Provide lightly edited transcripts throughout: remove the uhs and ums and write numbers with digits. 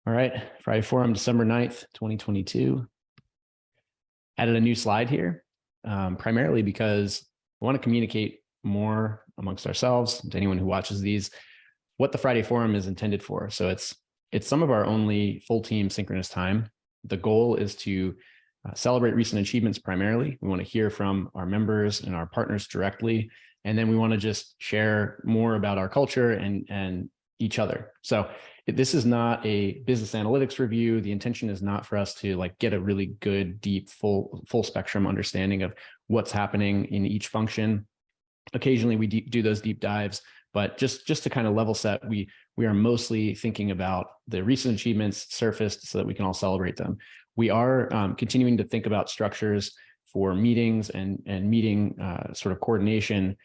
All right, Friday Forum, December 9th, 2022. Added a new slide here, primarily because I want to communicate more amongst ourselves, to anyone who watches these, what the Friday Forum is intended for. So it's some of our only full team synchronous time. The goal is to celebrate recent achievements primarily. We want to hear from our members and our partners directly. And then we want to just share more about our culture and each other. So this is not a business analytics review. The intention is not for us to get a really good, deep, full spectrum understanding of what's happening in each function. Occasionally we do those deep dives, but just to kind of level set, we are mostly thinking about the recent achievements surfaced so that we can all celebrate them. We are continuing to think about structures for meetings and meeting sort of coordination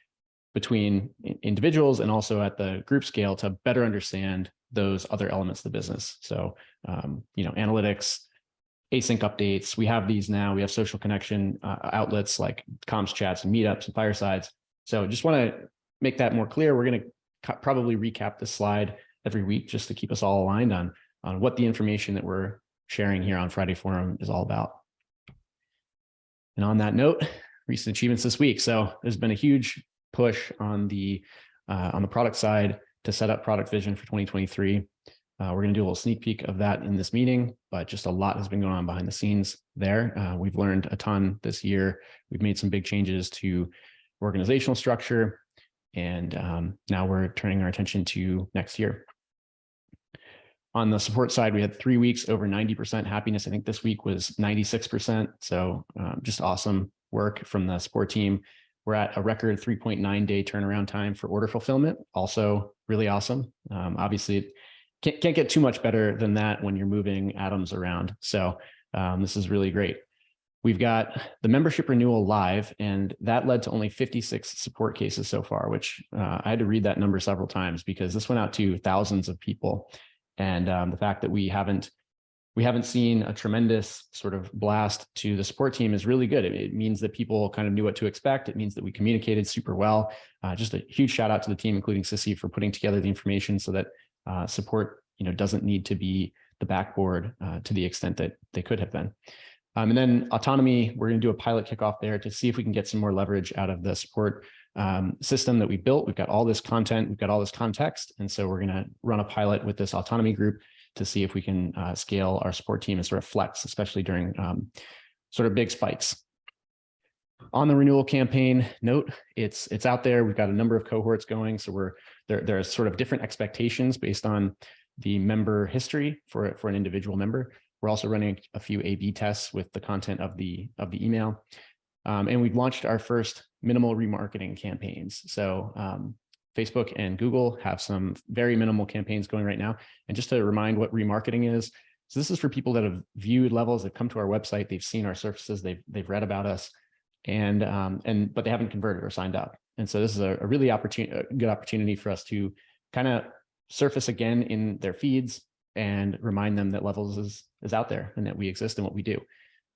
between individuals and also at the group scale to better understand those other elements of the business. So, analytics, async updates, we have these now. We have social connection outlets like comms chats and meetups and firesides. So just want to make that more clear. We're going to probably recap this slide every week just to keep us all aligned on what the information that we're sharing here on Friday Forum is all about. And on that note, recent achievements this week. So there's been a huge push on the product side to set up product vision for 2023. We're going to do a little sneak peek of that in this meeting, but just a lot has been going on behind the scenes there. We've learned a ton this year. We've made some big changes to organizational structure, and now we're turning our attention to next year. On the support side, we had 3 weeks over 90% happiness. I think this week was 96%. So just awesome work from the support team. We're at a record 3.9 day turnaround time for order fulfillment. Also really awesome. Obviously, it can't get too much better than that when you're moving atoms around. So this is really great. We've got the membership renewal live, and that led to only 56 support cases so far, which I had to read that number several times because this went out to thousands of people. And the fact that we haven't seen a tremendous sort of blast to the support team is really good. It means that people kind of knew what to expect. It means that we communicated super well. Just a huge shout out to the team, including Sissy, for putting together the information so that support doesn't need to be the backboard to the extent that they could have been. And then autonomy, we're going to do a pilot kickoff there to see if we can get some more leverage out of the support system that we built. We've got all this content, we've got all this context. And so we're going to run a pilot with this autonomy group to see if we can scale our support team and sort of flex, especially during sort of big spikes. On the renewal campaign note, it's out there. We've got a number of cohorts going. So there are sort of different expectations based on the member history for an individual member. We're also running a few A/B tests with the content of the email. And we've launched our first minimal remarketing campaigns. So Facebook and Google have some very minimal campaigns going right now. And just to remind what remarketing is, so this is for people that have viewed levels, they've come to our website, they've seen our services, they've read about us, but they haven't converted or signed up. And so this is a really good opportunity for us to kind of surface again in their feeds and remind them that Levels is out there and that we exist and what we do.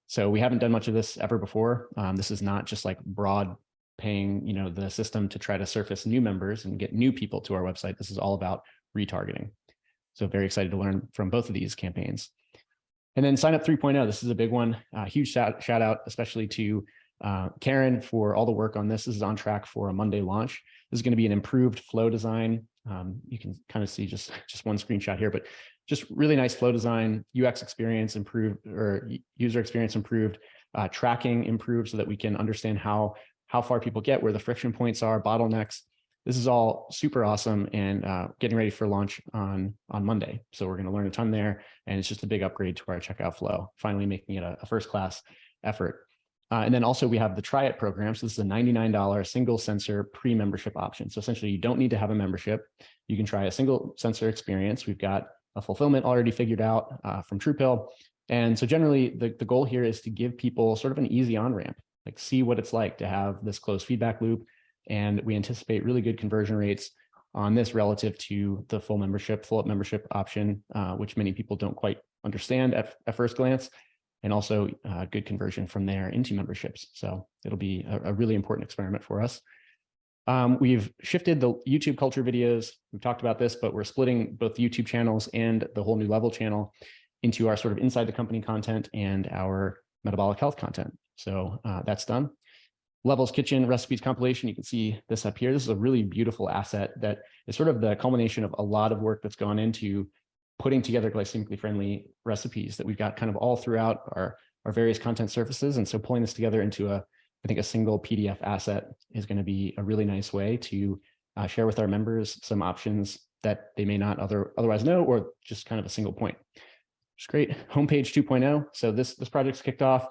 So we haven't done much of this ever before. This is not just like broad paying, the system to try to surface new members and get new people to our website. This is all about retargeting. So very excited to learn from both of these campaigns. And then sign up 3.0. This is a big one. Huge shout out, especially to Karen for all the work on this. This is on track for a Monday launch. This is going to be an improved flow design. You can kind of see just one screenshot here, but just really nice flow design, UX experience improved, or user experience improved, tracking improved so that we can understand how far people get, where the friction points are, bottlenecks. This is all super awesome and getting ready for launch on Monday. So we're going to learn a ton there. And it's just a big upgrade to our checkout flow, finally making it a first-class effort. And then also we have the Try It program. So this is a $99 single sensor pre-membership option. So essentially you don't need to have a membership. You can try a single sensor experience. We've got a fulfillment already figured out from TruePill. And so generally the goal here is to give people sort of an easy on-ramp, like see what it's like to have this closed feedback loop. And we anticipate really good conversion rates on this relative to the full up membership option, which many people don't quite understand at first glance, and also good conversion from there into memberships. So it'll be a really important experiment for us. We've shifted the YouTube culture videos. We've talked about this, but we're splitting both the YouTube channels and the Whole New Level channel into our sort of inside the company content and our metabolic health content. So that's done. Levels Kitchen recipes compilation. You can see this up here. This is a really beautiful asset that is sort of the culmination of a lot of work that's gone into putting together glycemically friendly recipes that we've got kind of all throughout our various content surfaces. And so pulling this together into I think a single PDF asset is going to be a really nice way to share with our members some options that they may not otherwise know, or just kind of a single point. It's great. Homepage 2.0. So this project's kicked off.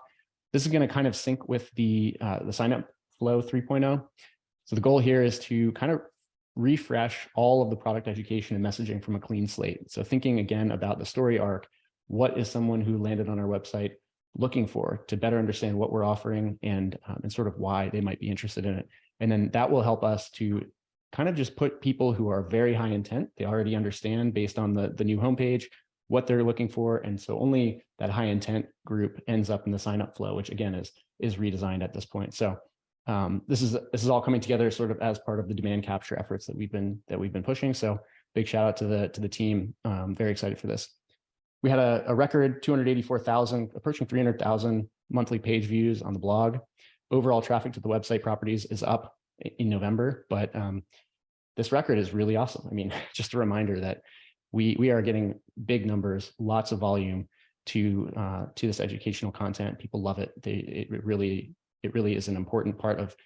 This is going to kind of sync with the sign up flow 3.0. So the goal here is to kind of refresh all of the product education and messaging from a clean slate. So thinking again about the story arc, what is someone who landed on our website looking for to better understand what we're offering and sort of why they might be interested in it. And then that will help us to kind of just put people who are very high intent, they already understand based on the new homepage, what they're looking for. And so only that high intent group ends up in the sign up flow, which again is redesigned at this point. So this is all coming together sort of as part of the demand capture efforts that we've been pushing. So big shout out to the team. Very excited for this. We had a record 284,000, approaching 300,000 monthly page views on the blog. Overall traffic to the website properties is up in November, but this record is really awesome. I mean, just a reminder that we are getting big numbers, lots of volume to this educational content. People love it. It really is an important part of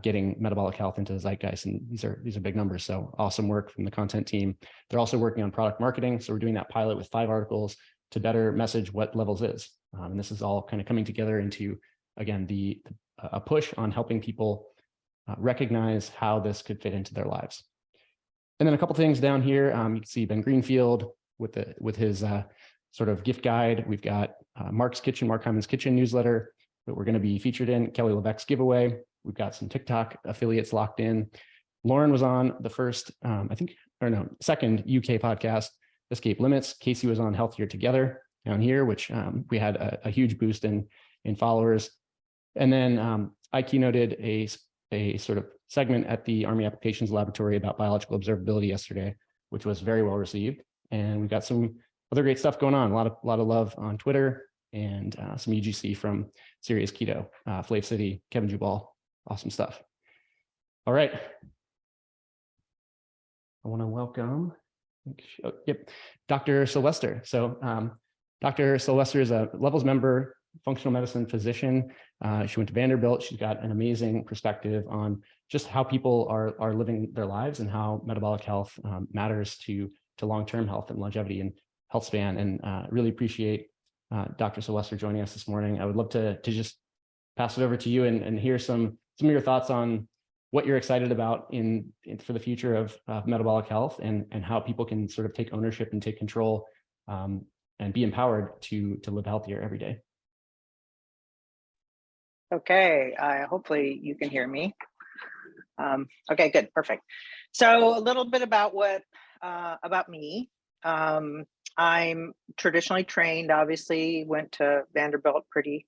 getting metabolic health into the zeitgeist, and these are big numbers. So awesome work from the content team. They're also working on product marketing. So we're doing that pilot with 5 articles to better message what Levels is. And this is all kind of coming together into, again, a push on helping people recognize how this could fit into their lives. And then a couple things down here. You can see Ben Greenfield with his sort of gift guide. We've got Mark Hyman's Kitchen newsletter that we're going to be featured in, Kelly Levesque's giveaway. We've got some TikTok affiliates locked in. Lauren was on the second UK podcast, Escape Limits. Casey was on Healthier Together down here, which we had a huge boost in followers. And then I keynoted a sort of segment at the Army Applications Laboratory about biological observability yesterday, which was very well received. And we've got some other great stuff going on. A lot of love on Twitter and some UGC from Serious Keto, Flav City, Kevin Jubal. Awesome stuff. All right. I want to welcome, Dr. Sylwester. So Dr. Sylwester is a Levels member, functional medicine physician. She went to Vanderbilt. She's got an amazing perspective on just how people are living their lives and how metabolic health matters to long-term health and longevity and health span. And really appreciate Dr. Sylwester joining us this morning. I would love to just pass it over to you and hear some of your thoughts on what you're excited about for the future of metabolic health and how people can sort of take ownership and take control and be empowered to live healthier every day. Okay, hopefully you can hear me. Okay, good, perfect. So a little bit about about me. I'm traditionally trained, obviously went to Vanderbilt, pretty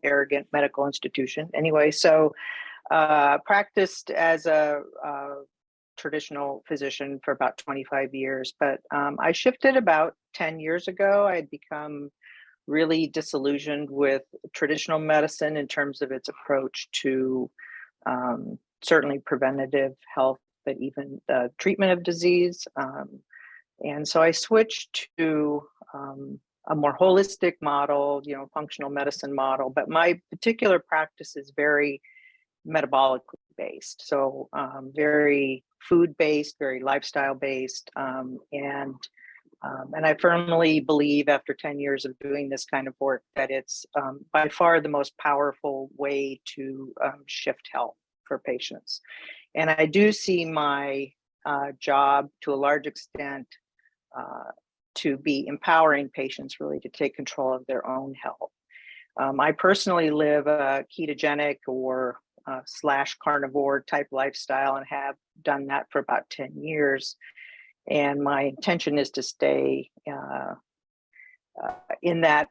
arrogant medical institution. Anyway, so practiced as a traditional physician for about 25 years, but I shifted about 10 years ago. I had become really disillusioned with traditional medicine in terms of its approach to certainly preventative health, but even the treatment of disease. And so I switched to a more holistic model, functional medicine model, but my particular practice is very metabolically based. So very food-based, very lifestyle-based. And I firmly believe after 10 years of doing this kind of work that it's by far the most powerful way to shift health for patients. And I do see my job to a large extent to be empowering patients really to take control of their own health. I personally live a ketogenic or / carnivore type lifestyle and have done that for about 10 years. And my intention is to stay in that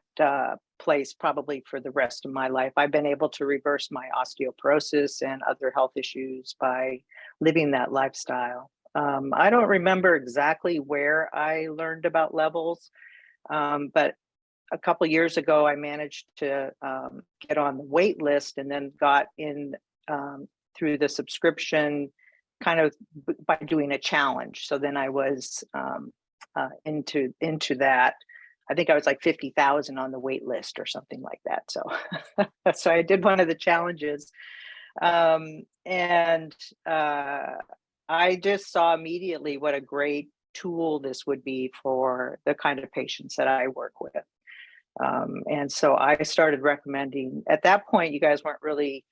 place probably for the rest of my life. I've been able to reverse my osteoporosis and other health issues by living that lifestyle. I don't remember exactly where I learned about levels, but a couple of years ago, I managed to get on the wait list and then got in through the subscription kind of by doing a challenge. So then I was into that. I think I was like 50,000 on the wait list or something like that. So, so I did one of the challenges, and I just saw immediately what a great tool this would be for the kind of patients that I work with. And so I started recommending. At that point, you guys weren't really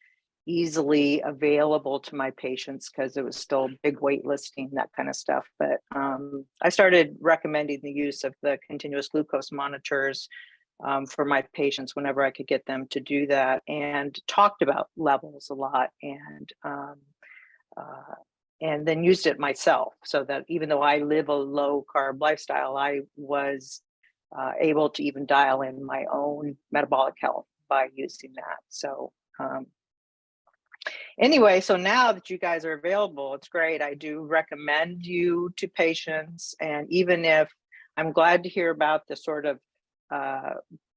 easily available to my patients because it was still big waitlisting, that kind of stuff. But I started recommending the use of the continuous glucose monitors for my patients whenever I could get them to do that, and talked about levels a lot, and then used it myself, so that even though I live a low carb lifestyle, I was able to even dial in my own metabolic health by using that. So anyway, so now that you guys are available, it's great. I do recommend you to patients. And even if I'm glad to hear about the sort of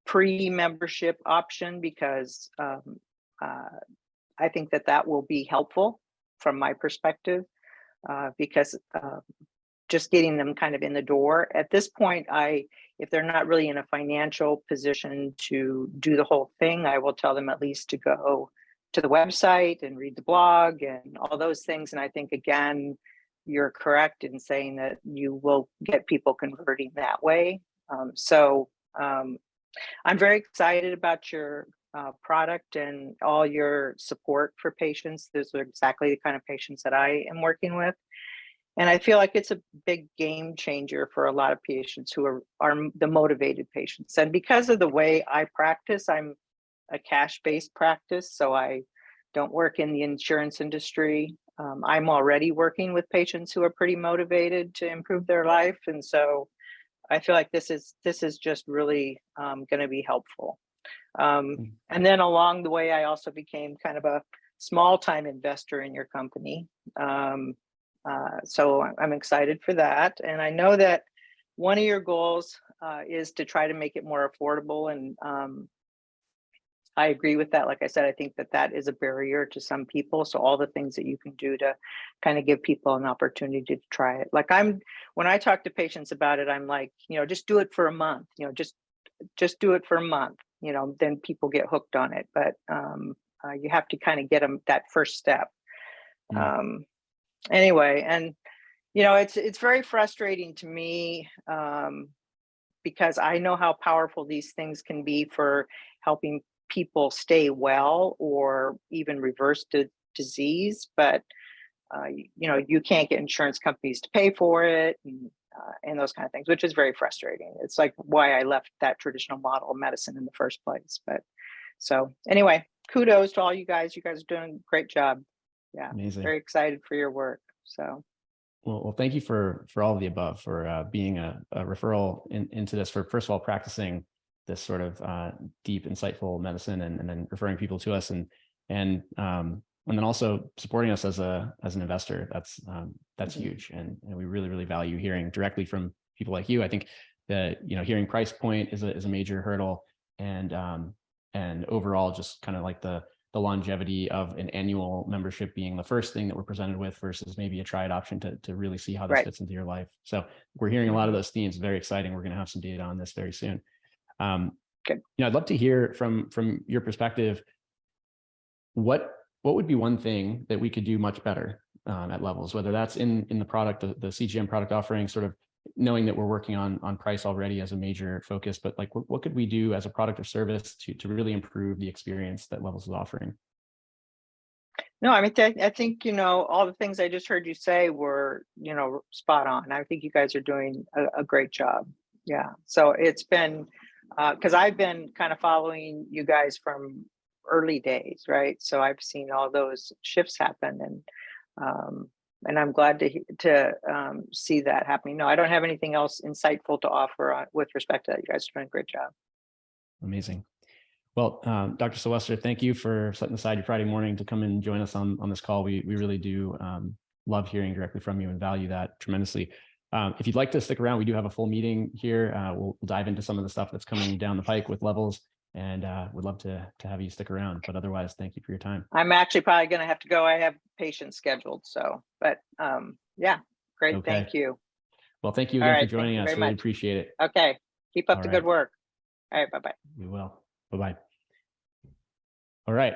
pre-membership option, because I think that that will be helpful from my perspective, because just getting them kind of in the door. At this point, if they're not really in a financial position to do the whole thing, I will tell them at least to go to the website and read the blog and all those things. And I think, again, you're correct in saying that you will get people converting that way. So I'm very excited about your product and all your support for patients. Those are exactly the kind of patients that I am working with. And I feel like it's a big game changer for a lot of patients who are the motivated patients. And because of the way I practice, I'm a cash-based practice, so I don't work in the insurance industry. I'm already working with patients who are pretty motivated to improve their life, and so I feel like this is just really going to be helpful. And then along the way, I also became kind of a small-time investor in your company. So I'm excited for that. And I know that one of your goals is to try to make it more affordable. And I agree with that. Like I said, I think that that is a barrier to some people. So all the things that you can do to kind of give people an opportunity to try it. Like when I talk to patients about it, I'm like, just do it for a month, just do it for a month, then people get hooked on it. But you have to kind of get them that first step. Anyway, and it's very frustrating to me because I know how powerful these things can be for helping people stay well or even reverse the disease, but you can't get insurance companies to pay for it and those kind of things, which is very frustrating. It's like why I left that traditional model of medicine in the first place. But so anyway, kudos to all you guys. You guys are doing a great job. Yeah, amazing. Very excited for your work. So, well, thank you for all of the above, for being a referral into this, for first of all practicing this sort of deep, insightful medicine, and then referring people to us, and then also supporting us as an investor. That's huge, and we really value hearing directly from people like you. I think that hearing price point is a major hurdle, and overall just kind of like the longevity of an annual membership being the first thing that we're presented with versus maybe a tried option to really see how this fits into your life. So we're hearing a lot of those themes. Very exciting. We're going to have some data on this very soon. Good. I'd love to hear from your perspective, what would be one thing that we could do much better at Levels, whether that's in the product, the CGM product offering, sort of knowing that we're working on price already as a major focus, but like what could we do as a product or service to really improve the experience that Levels is offering? No, I mean, I think, all the things I just heard you say were, spot on. I think you guys are doing a great job. Yeah. So it's been, because I've been kind of following you guys from early days, right? So I've seen all those shifts happen, and I'm glad to see that happening. No, I don't have anything else insightful to offer with respect to that. You guys are doing a great job. Amazing. Well, Dr. Sylwester, thank you for setting aside your Friday morning to come and join us on this call. We really do love hearing directly from you and value that tremendously. If you'd like to stick around, we do have a full meeting here. We'll dive into some of the stuff that's coming down the pike with levels, and would love to have you stick around. But otherwise, thank you for your time. I'm actually probably going to have to go. I have patients scheduled. So, but yeah, great. Okay. Thank you. Well, thank you All again right, for joining us. Really appreciate it. Okay. Keep up All the right. good work. All right. Bye-bye. We will. Bye-bye. All right.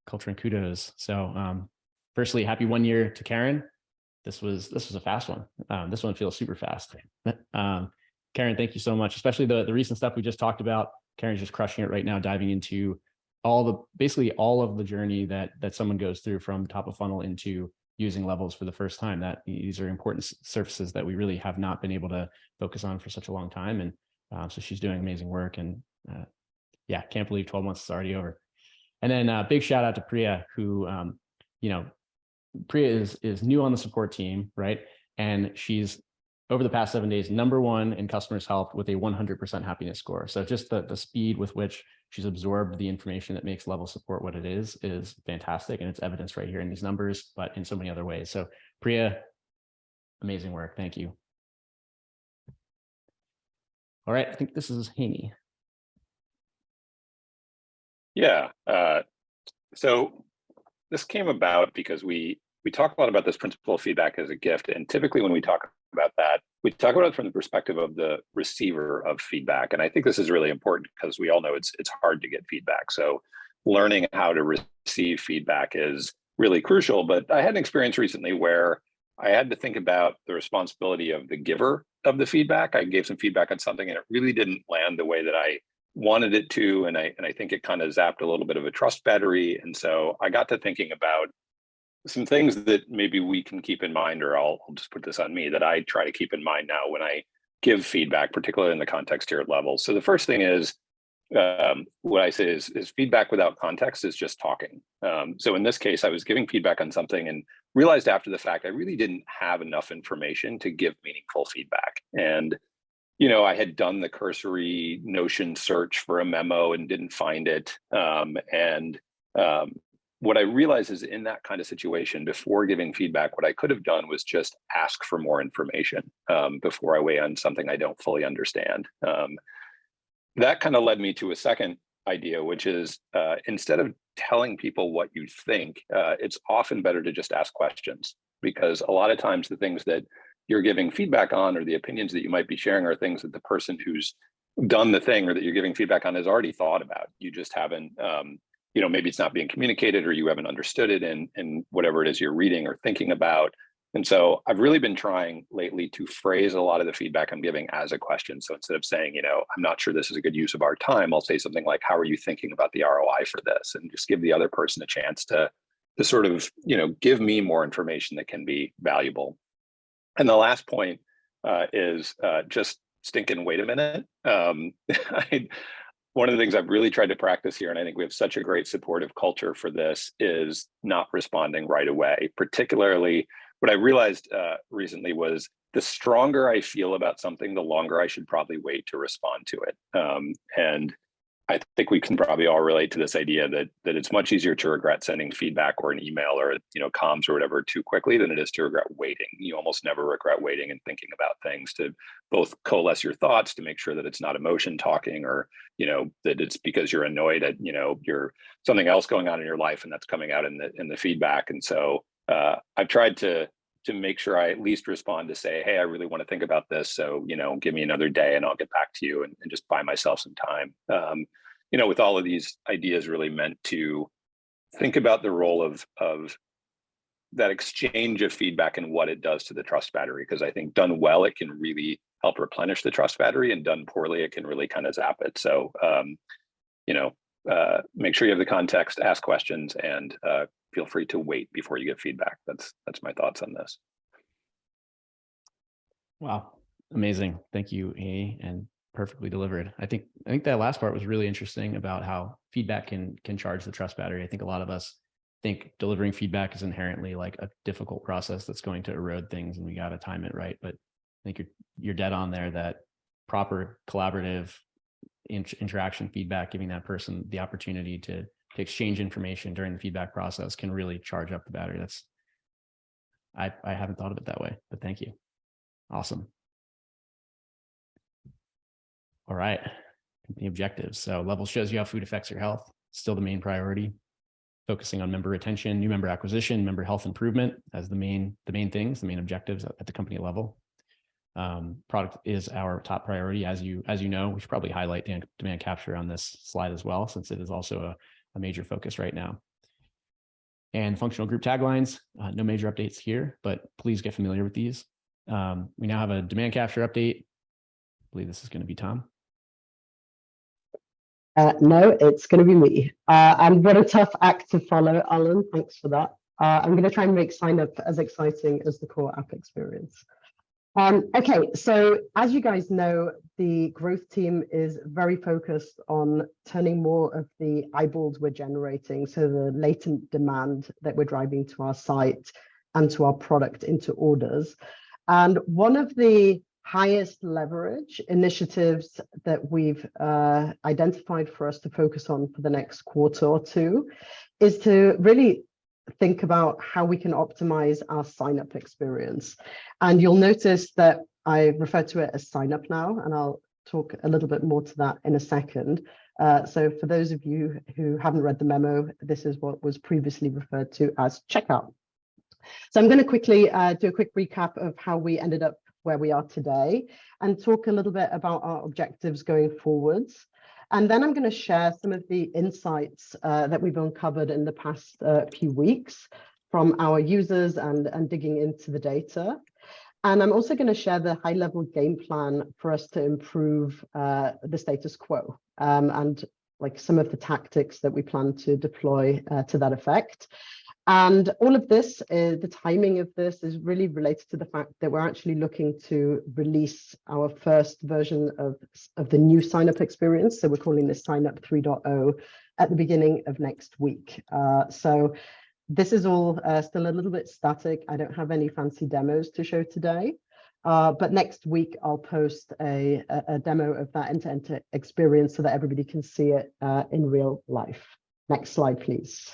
Culture and kudos. So firstly, happy 1 year to Karen. This was a fast one. This one feels super fast. Karen, thank you so much, especially the recent stuff we just talked about. Karen's just crushing it right now, diving into basically all of the journey that someone goes through from top of funnel into using levels for the first time. That these are important surfaces that we really have not been able to focus on for such a long time. And so she's doing amazing work. And yeah, can't believe 12 months is already over. And then big shout out to Priya, who, Priya is new on the support team, right? And she's, over the past 7 days, #1 in customers' help with a 100% happiness score. So just the speed with which she's absorbed the information that makes level support what it is fantastic. And it's evidenced right here in these numbers, but in so many other ways. So Priya, amazing work. Thank you. All right, I think this is Haney. Yeah, so this came about because we talk a lot about this principle of feedback as a gift. And typically when we talk about that, we talk about it from the perspective of the receiver of feedback. And I think this is really important because we all know it's hard to get feedback. So learning how to receive feedback is really crucial. But I had an experience recently where I had to think about the responsibility of the giver of the feedback. I gave some feedback on something and it really didn't land the way that I wanted it to. And I think it kind of zapped a little bit of a trust battery. And so I got to thinking about some things that maybe we can keep in mind, or I'll just put this on me, that I try to keep in mind now when I give feedback, particularly in the context tiered levels. So the first thing is, what I say is feedback without context is just talking. So in this case, I was giving feedback on something and realized after the fact, I really didn't have enough information to give meaningful feedback. And I had done the cursory Notion search for a memo and didn't find it. What I realized is in that kind of situation, before giving feedback, what I could have done was just ask for more information before I weigh on something I don't fully understand. That kind of led me to a second idea, which is instead of telling people what you think, it's often better to just ask questions, because a lot of times the things that you're giving feedback on or the opinions that you might be sharing are things that the person who's done the thing or that you're giving feedback on has already thought about. You just haven't, maybe it's not being communicated or you haven't understood it in whatever it is you're reading or thinking about. And so I've really been trying lately to phrase a lot of the feedback I'm giving as a question. So instead of saying, I'm not sure this is a good use of our time, I'll say something like, how are you thinking about the ROI for this? And just give the other person a chance to sort of, give me more information that can be valuable. And the last point is just stinking wait a minute. One of the things I've really tried to practice here, and I think we have such a great supportive culture for this, is not responding right away. Particularly, what I realized recently was the stronger I feel about something, the longer I should probably wait to respond to it. And I think we can probably all relate to this idea that it's much easier to regret sending feedback or an email or comms or whatever too quickly than it is to regret waiting. You almost never regret waiting and thinking about things, to both coalesce your thoughts, to make sure that it's not emotion talking, or that it's because you're annoyed at you're something else going on in your life and that's coming out in the feedback. And so I've tried to make sure I at least respond to say, hey, I really want to think about this. So, give me another day and I'll get back to you, and just buy myself some time. With all of these ideas really meant to think about the role of that exchange of feedback and what it does to the trust battery. Because I think done well, it can really help replenish the trust battery, and done poorly, it can really kind of zap it. So, make sure you have the context, ask questions, and feel free to wait before you give feedback. That's my thoughts on this. Wow, amazing! Thank you, Amy, and perfectly delivered. I think that last part was really interesting about how feedback can charge the trust battery. I think a lot of us think delivering feedback is inherently like a difficult process that's going to erode things, and we got to time it right. But I think you're dead on there. That proper collaborative interaction feedback, giving that person the opportunity to exchange information during the feedback process can really charge up the battery. I haven't thought of it that way, but thank you. Awesome. All right, the objectives. So level shows you how food affects your health, still the main priority. Focusing on member retention, new member acquisition, member health improvement as the main things, the main objectives at the company level. Product is our top priority. As you know, we should probably highlight demand capture on this slide as well, since it is also a major focus right now. And functional group taglines, no major updates here, but please get familiar with these. We now have a demand capture update. I believe this is going to be Tom. No, it's going to be me. And what a tough act to follow, Alan. Thanks for that. I'm going to try and make sign up as exciting as the core app experience. Okay, so as you guys know, the growth team is very focused on turning more of the eyeballs we're generating, so the latent demand that we're driving to our site and to our product into orders. And one of the highest leverage initiatives that we've identified for us to focus on for the next quarter or two is to really think about how we can optimize our sign-up experience. And you'll notice that I refer to it as sign up now, and I'll talk a little bit more to that in a second. So for those of you who haven't read the memo, this is what was previously referred to as checkout. So I'm going to quickly do a quick recap of how we ended up where we are today and talk a little bit about our objectives going forwards. And then I'm going to share some of the insights that we've uncovered in the past few weeks from our users and digging into the data. And I'm also going to share the high-level game plan for us to improve the status quo and like some of the tactics that we plan to deploy to that effect. And all of this, the timing of this is really related to the fact that we're actually looking to release our first version of the new sign-up experience. So we're calling this Sign Up 3.0 at the beginning of next week. So this is all still a little bit static. I don't have any fancy demos to show today. But next week, I'll post a demo of that end-to-end experience so that everybody can see it in real life. Next slide, please.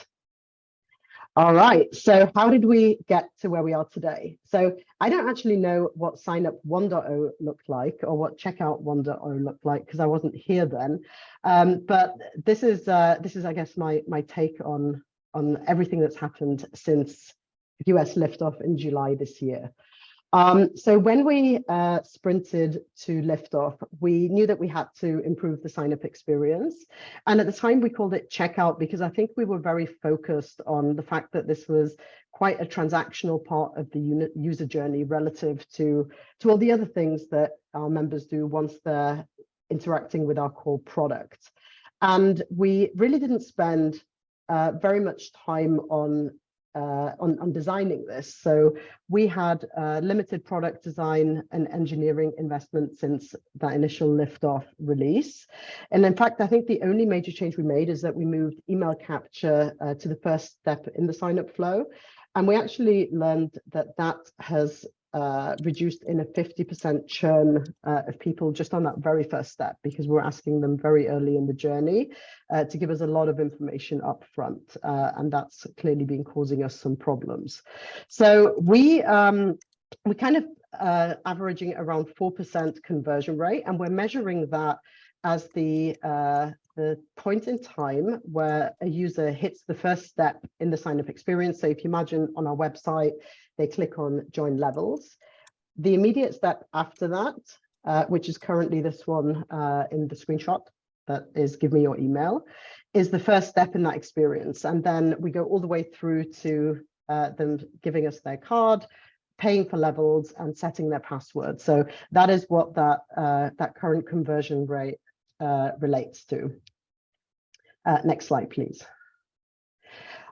All right, so how did we get to where we are today? So I don't actually know what Sign Up 1.0 looked like or what Checkout 1.0 looked like because I wasn't here then. But this is I guess my take on everything that's happened since US liftoff in July this year. So when we sprinted to liftoff, we knew that we had to improve the sign-up experience. And at the time, we called it checkout because I think we were very focused on the fact that this was quite a transactional part of the user journey relative to all the other things that our members do once they're interacting with our core product. And we really didn't spend very much time on designing this. So we had limited product design and engineering investment since that initial liftoff release. And in fact, I think the only major change we made is that we moved email capture to the first step in the sign-up flow. And we actually learned that that has reduced in a 50% churn of people just on that very first step, because we're asking them very early in the journey to give us a lot of information up front. And that's clearly been causing us some problems. So we kind of averaging around 4% conversion rate, and we're measuring that as the point in time where a user hits the first step in the sign-up experience. So if you imagine on our website, they click on Join Levels. The immediate step after that, which is currently this one in the screenshot, that is give me your email, is the first step in that experience. And then we go all the way through to them giving us their card, paying for levels, and setting their password. So that is what that current conversion rate relates to. Next slide, please.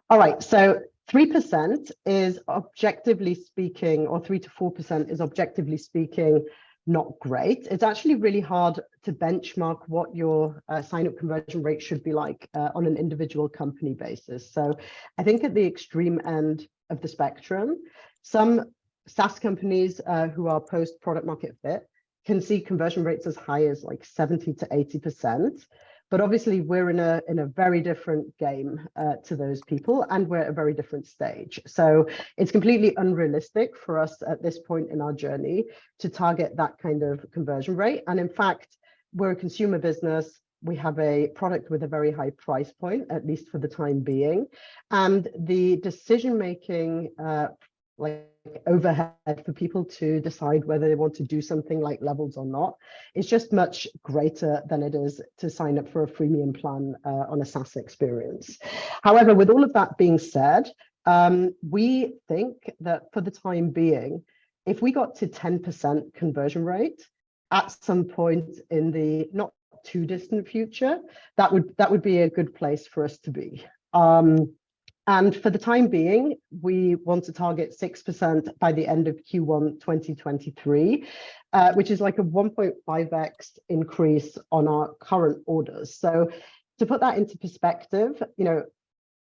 All right, so 3% is objectively speaking, or 3 to 4% is objectively speaking not great. It's actually really hard to benchmark what your sign-up conversion rate should be like on an individual company basis. So I think at the extreme end of the spectrum, some SaaS companies who are post product market fit can see conversion rates as high as like 70 to 80%. But obviously we're in a very different game to those people, and we're at a very different stage. So it's completely unrealistic for us at this point in our journey to target that kind of conversion rate. And in fact, we're a consumer business. We have a product with a very high price point, at least for the time being. And the decision-making like overhead for people to decide whether they want to do something like levels or not is just much greater than it is to sign up for a freemium plan on a SaaS experience. However, with all of that being said, we think that for the time being, if we got to 10% conversion rate at some point in the not too distant future, that would be a good place for us to be. And for the time being, we want to target 6% by the end of Q1 2023, which is like a 1.5x increase on our current orders. So to put that into perspective, you know,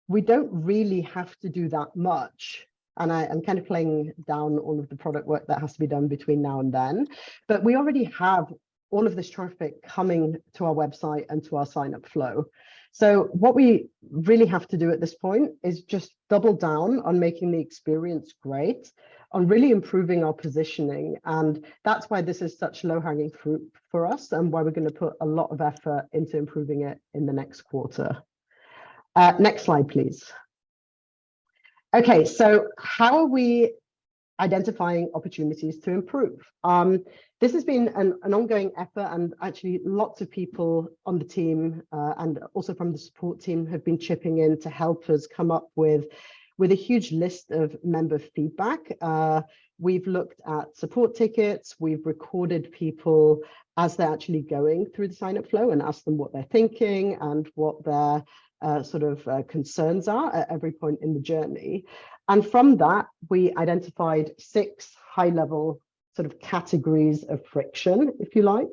we don't really have to do that much. And I'm kind of playing down all of the product work that has to be done between now and then. But we already have all of this traffic coming to our website and to our sign-up flow. So what we really have to do at this point is just double down on making the experience great, on really improving our positioning. And that's why this is such low-hanging fruit for us, and why we're going to put a lot of effort into improving it in the next quarter. Next slide, please. Okay, so how are we identifying opportunities to improve? This has been an ongoing effort, and actually lots of people on the team and also from the support team have been chipping in to help us come up with a huge list of member feedback. We've looked at support tickets, we've recorded people as they're actually going through the sign-up flow and asked them what they're thinking and what their concerns are at every point in the journey. And from that, we identified 6 high-level sort of categories of friction, if you like.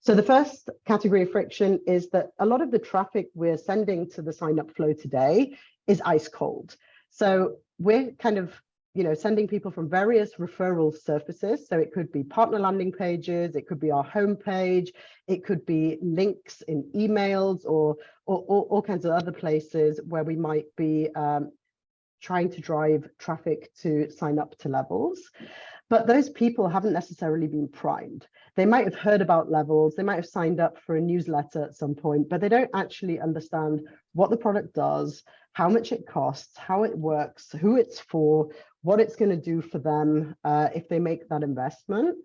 So the first category of friction is that a lot of the traffic we're sending to the sign-up flow today is ice cold. So we're kind of, you know, sending people from various referral surfaces. So it could be partner landing pages, it could be our homepage, it could be links in emails or all kinds of other places where we might be trying to drive traffic to sign up to levels. But those people haven't necessarily been primed. They might have heard about levels, they might have signed up for a newsletter at some point, but they don't actually understand what the product does, how much it costs, how it works, who it's for, what it's going to do for them if they make that investment.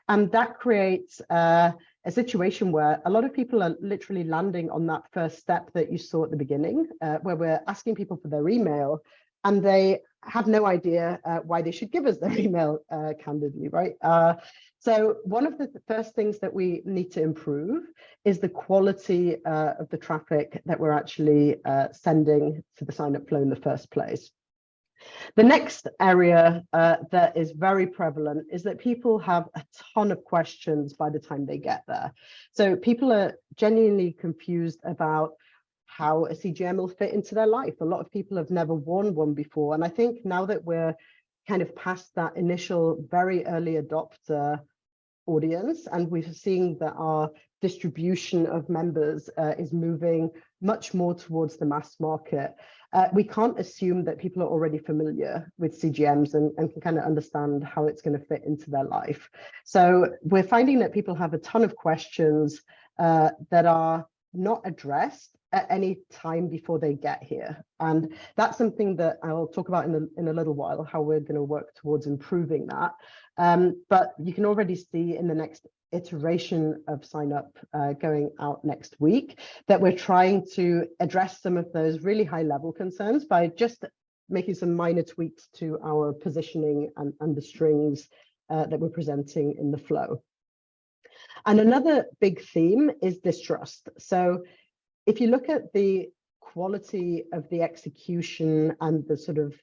And that creates a situation where a lot of people are literally landing on that first step that you saw at the beginning, where we're asking people for their email, and they have no idea why they should give us their email, candidly, right? So one of the first things that we need to improve is the quality of the traffic that we're actually sending to the sign-up flow in the first place. The next area that is very prevalent is that people have a ton of questions by the time they get there. So people are genuinely confused about how a CGM will fit into their life. A lot of people have never worn one before. And I think now that we're kind of past that initial very early adopter audience, and we're seeing that our distribution of members is moving much more towards the mass market, we can't assume that people are already familiar with CGMs and can kind of understand how it's going to fit into their life. So we're finding that people have a ton of questions that are not addressed at any time before they get here. And that's something that I'll talk about in a little while, how we're going to work towards improving that. But you can already see in the next iteration of sign up going out next week that we're trying to address some of those really high level concerns by just making some minor tweaks to our positioning and the strings that we're presenting in the flow. And another big theme is distrust. So if you look at the quality of the execution and the sort of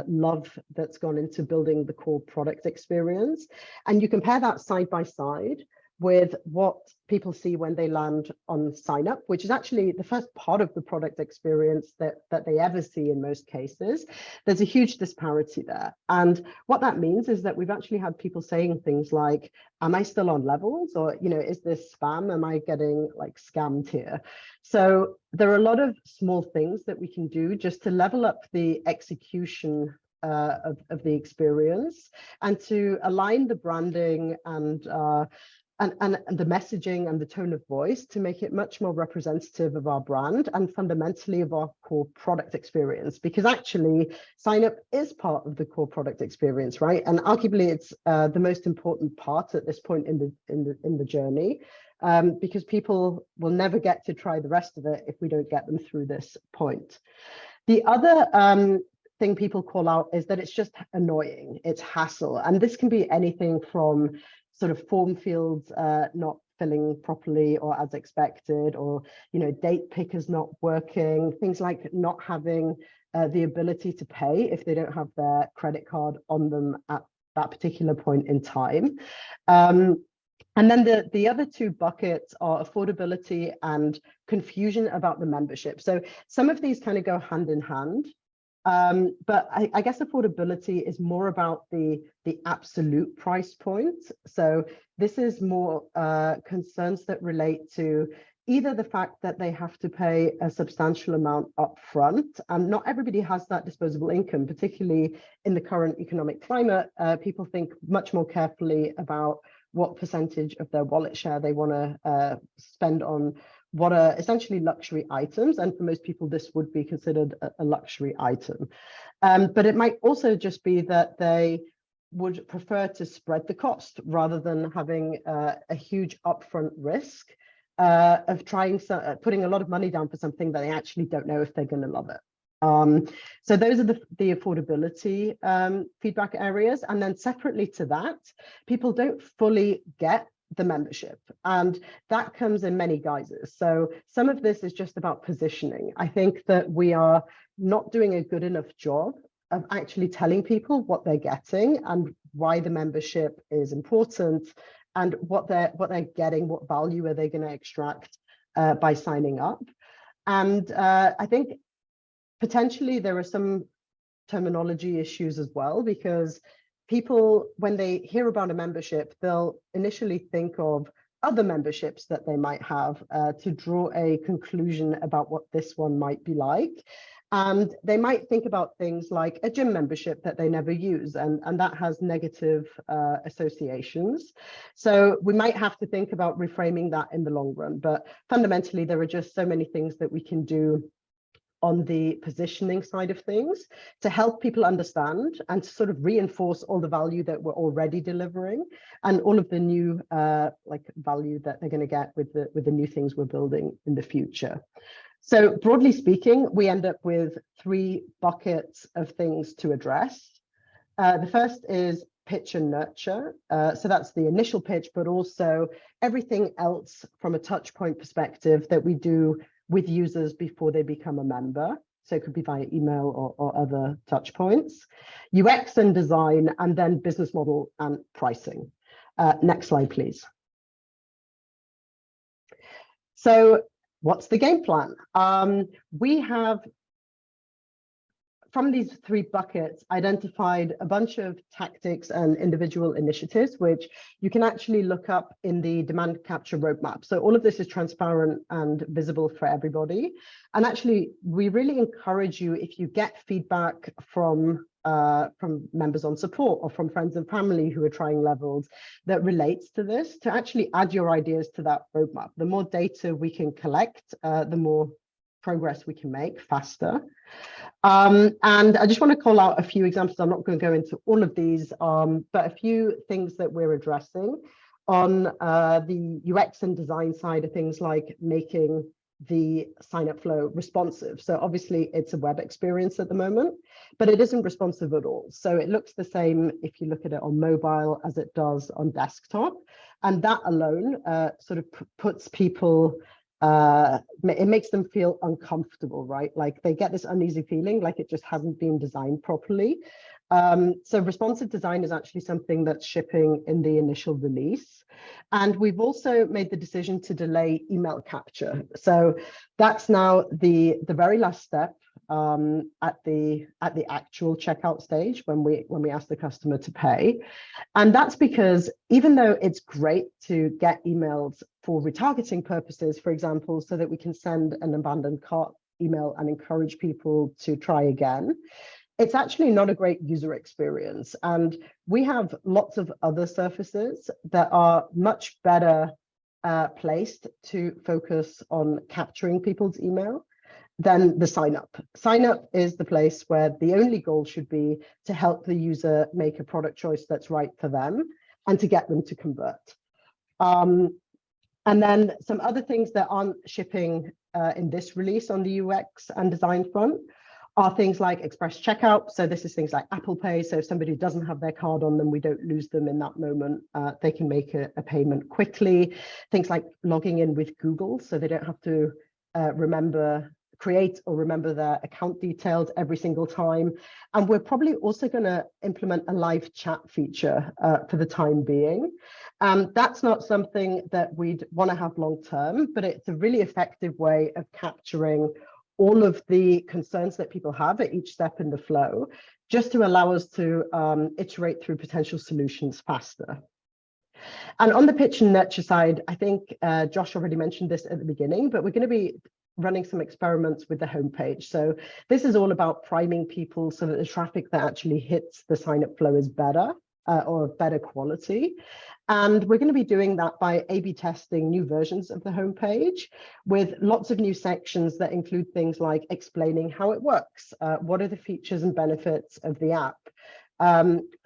love that's gone into building the core product experience, and you compare that side by side with what people see when they land on sign up, which is actually the first part of the product experience that they ever see in most cases. There's a huge disparity there. And what that means is that we've actually had people saying things like, am I still on levels? Or, is this spam? Am I getting like scammed here? So there are a lot of small things that we can do just to level up the execution of the experience and to align the branding and the messaging and the tone of voice to make it much more representative of our brand and fundamentally of our core product experience. Because actually, sign up is part of the core product experience, right? And arguably, it's the most important part at this point in the journey, because people will never get to try the rest of it if we don't get them through this point. The other thing people call out is that it's just annoying, it's hassle, and this can be anything from sort of form fields not filling properly or as expected, or date pickers not working, things like not having the ability to pay if they don't have their credit card on them at that particular point in time. And then the other two buckets are affordability and confusion about the membership. So some of these kind of go hand in hand. But I guess affordability is more about the absolute price point. So this is more concerns that relate to either the fact that they have to pay a substantial amount upfront, and not everybody has that disposable income, particularly in the current economic climate. People think much more carefully about what percentage of their wallet share they want to spend on what are essentially luxury items. And for most people, this would be considered a luxury item. But it might also just be that they would prefer to spread the cost rather than having a huge upfront risk of putting a lot of money down for something that they actually don't know if they're going to love it. So those are the affordability feedback areas. And then separately to that, people don't fully get the membership, and that comes in many guises. So some of this is just about positioning. I think that we are not doing a good enough job of actually telling people what they're getting and why the membership is important and what they're getting, what value are they going to extract by signing up. And I think potentially there are some terminology issues as well, because people, when they hear about a membership, they'll initially think of other memberships that they might have to draw a conclusion about what this one might be like. And they might think about things like a gym membership that they never use, and that has negative associations. So we might have to think about reframing that in the long run. But fundamentally, there are just so many things that we can do on the positioning side of things to help people understand and to sort of reinforce all the value that we're already delivering and all of the new value that they're going to get with the new things we're building in the future. So broadly speaking, we end up with 3 buckets of things to address. The first is pitch and nurture. So that's the initial pitch, but also everything else from a touch point perspective that we do with users before they become a member. So it could be via email or other touch points. UX and design, and then business model and pricing. Next slide, please. So what's the game plan? We have, from these 3 buckets, identified a bunch of tactics and individual initiatives, which you can actually look up in the demand capture roadmap. So all of this is transparent and visible for everybody. And actually, we really encourage you, if you get feedback from members on support or from friends and family who are trying levels that relates to this, to actually add your ideas to that roadmap. The more data we can collect, the more progress we can make faster. And I just want to call out a few examples. I'm not going to go into all of these, but a few things that we're addressing on the UX and design side of things, like making the sign-up flow responsive. So obviously it's a web experience at the moment, but it isn't responsive at all. So it looks the same if you look at it on mobile as it does on desktop. And that alone sort of puts people, it makes them feel uncomfortable, right? Like they get this uneasy feeling like it just hasn't been designed properly. So responsive design is actually something that's shipping in the initial release. And we've also made the decision to delay email capture. So that's now the very last step at the actual checkout stage when we ask the customer to pay. And that's because even though it's great to get emails for retargeting purposes, for example, so that we can send an abandoned cart email and encourage people to try again, it's actually not a great user experience. And we have lots of other surfaces that are much better placed to focus on capturing people's email than the sign up. Sign up is the place where the only goal should be to help the user make a product choice that's right for them and to get them to convert. And then some other things that aren't shipping in this release on the UX and design front are things like express checkout. So this is things like Apple Pay. So if somebody doesn't have their card on them, we don't lose them in that moment. They can make a payment quickly. Things like logging in with Google, so they don't have to create or remember their account details every single time. And we're probably also going to implement a live chat feature for the time being. That's not something that we'd want to have long term, but it's a really effective way of capturing all of the concerns that people have at each step in the flow, just to allow us to iterate through potential solutions faster. And on the pitch and nurture side, I think Josh already mentioned this at the beginning, but we're going to be running some experiments with the homepage. So this is all about priming people so that the traffic that actually hits the sign-up flow is better or of better quality. And we're going to be doing that by A/B testing new versions of the homepage with lots of new sections that include things like explaining how it works, what are the features and benefits of the app,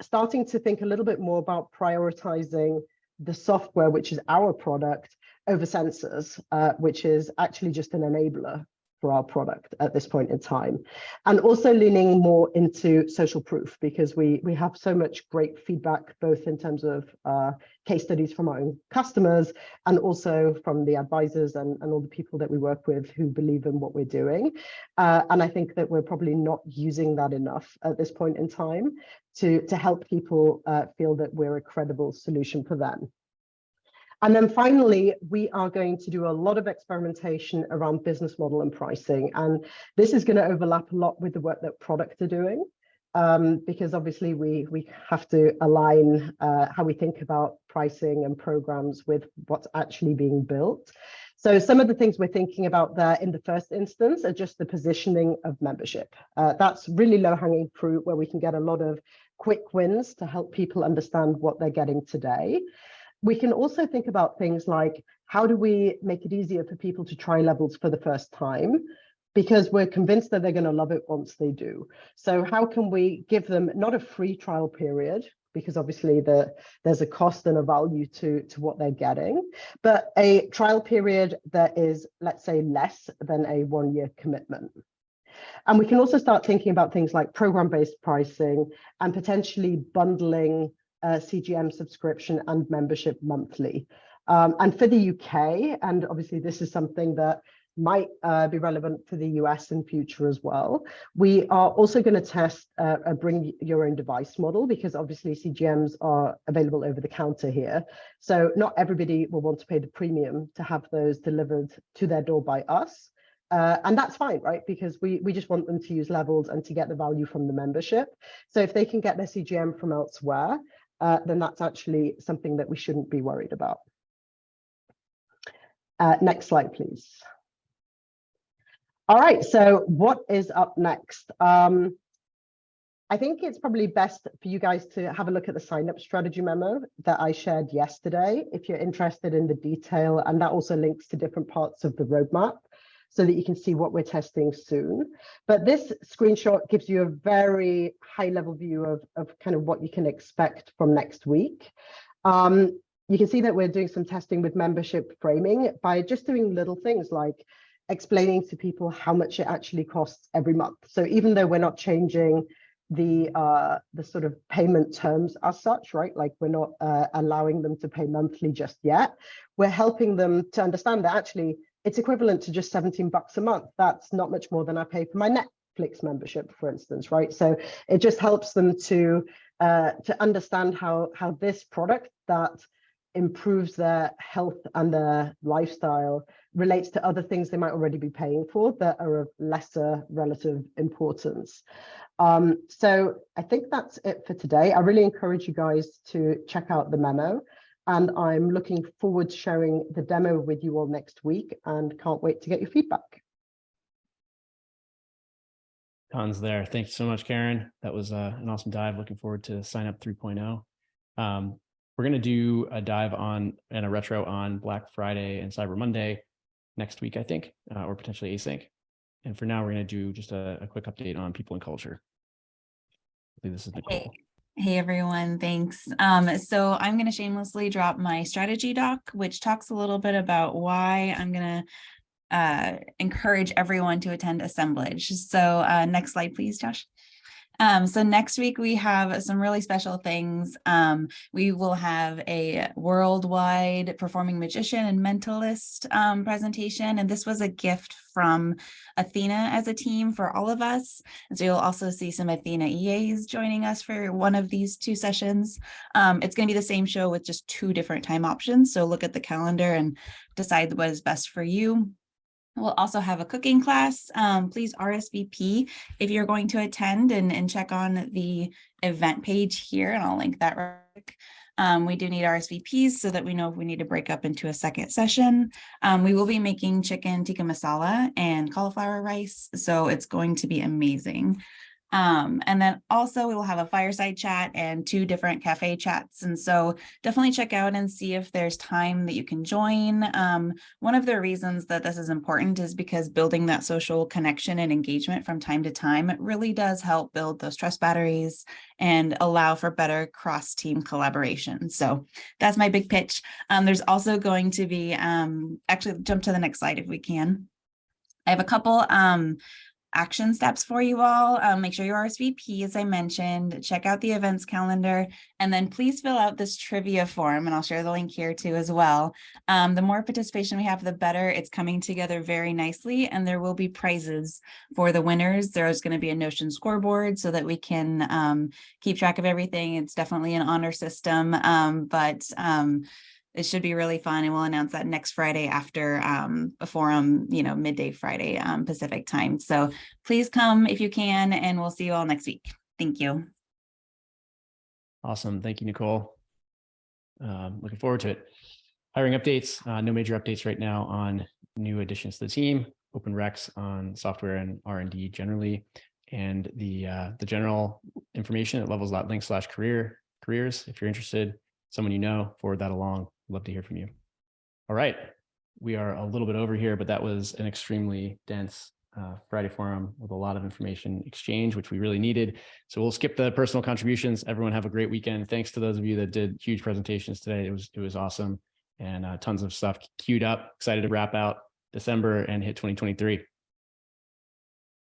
starting to think a little bit more about prioritizing the software, which is our product, over sensors, which is actually just an enabler for our product at this point in time. And also leaning more into social proof, because we have so much great feedback, both in terms of case studies from our own customers and also from the advisors and all the people that we work with who believe in what we're doing. And I think that we're probably not using that enough at this point in time to help people feel that we're a credible solution for them. And then finally, we are going to do a lot of experimentation around business model and pricing. And this is going to overlap a lot with the work that product are doing, because obviously we have to align how we think about pricing and programs with what's actually being built. So some of the things we're thinking about there in the first instance are just the positioning of membership. That's really low-hanging fruit where we can get a lot of quick wins to help people understand what they're getting today. We can also think about things like, how do we make it easier for people to try levels for the first time? Because we're convinced that they're going to love it once they do. So how can we give them not a free trial period, because obviously there's a cost and a value to what they're getting, but a trial period that is, let's say, less than a 1-year commitment. And we can also start thinking about things like program-based pricing and potentially bundling CGM subscription and membership monthly. And for the UK, and obviously this is something that might be relevant for the US in future as well, we are also going to test a bring your own device model, because obviously CGMs are available over the counter here. So not everybody will want to pay the premium to have those delivered to their door by us. And that's fine, right? Because we just want them to use levels and to get the value from the membership. So if they can get their CGM from elsewhere, then that's actually something that we shouldn't be worried about. Next slide, please. All right, so what is up next? I think it's probably best for you guys to have a look at the sign-up strategy memo that I shared yesterday, if you're interested in the detail, and that also links to different parts of the roadmap, so that you can see what we're testing soon. But this screenshot gives you a very high-level view of kind of what you can expect from next week. You can see that we're doing some testing with membership framing by just doing little things like explaining to people how much it actually costs every month. So even though we're not changing the sort of payment terms as such, right? Like we're not allowing them to pay monthly just yet. We're helping them to understand that actually it's equivalent to just $17 a month. That's not much more than I pay for my Netflix membership, for instance, right? So it just helps them to understand how this product that improves their health and their lifestyle relates to other things they might already be paying for that are of lesser relative importance. So I think that's it for today. I really encourage you guys to check out the memo, and I'm looking forward to sharing the demo with you all next week and can't wait to get your feedback. Tons there. Thank you so much, Karen. That was an awesome dive. Looking forward to sign up 3.0. We're going to do a dive on and a retro on Black Friday and Cyber Monday next week, I think, or potentially async. And for now, we're going to do just a quick update on people and culture. I think this is Nicole. Hey everyone, thanks. So I'm going to shamelessly drop my strategy doc, which talks a little bit about why I'm going to encourage everyone to attend assemblage. So next slide, please, Josh. So next week we have some really special things. We will have a worldwide performing magician and mentalist presentation, and this was a gift from Athena as a team for all of us. And so you'll also see some Athena EAs joining us for one of these 2 sessions. It's going to be the same show with just 2 different time options. So look at the calendar and decide what is best for you. We'll also have a cooking class. Please RSVP if you're going to attend and check on the event page here, and I'll link that real quick. We do need RSVPs so that we know if we need to break up into a second session. We will be making chicken tikka masala and cauliflower rice, so it's going to be amazing. And then also we will have a fireside chat and 2 different cafe chats. And so definitely check out and see if there's time that you can join. One of the reasons that this is important is because building that social connection and engagement from time to time, it really does help build those trust batteries and allow for better cross-team collaboration. So that's my big pitch. There's also going to be, actually jump to the next slide if we can. I have a couple action steps for you all. Make sure you RSVP, as I mentioned, check out the events calendar, and then please fill out this trivia form, and I'll share the link here too as well. The more participation we have, the better. It's coming together very nicely, and there will be prizes for the winners. There's going to be a Notion scoreboard so that we can keep track of everything. It's definitely an honor system, but it should be really fun, and we'll announce that next Friday after a forum, midday Friday Pacific time. So please come if you can, and we'll see you all next week. Thank you. Awesome. Thank you, Nicole. Looking forward to it. Hiring updates. No major updates right now on new additions to the team. Open recs on software and R&D generally, and the general information at levels.link/careers. If you're interested, someone you know, forward that along. Love to hear from you. All right. We are a little bit over here, but that was an extremely dense Friday forum with a lot of information exchange, which we really needed. So we'll skip the personal contributions. Everyone have a great weekend. Thanks to those of you that did huge presentations today. It was awesome, and tons of stuff queued up. Excited to wrap out December and hit 2023.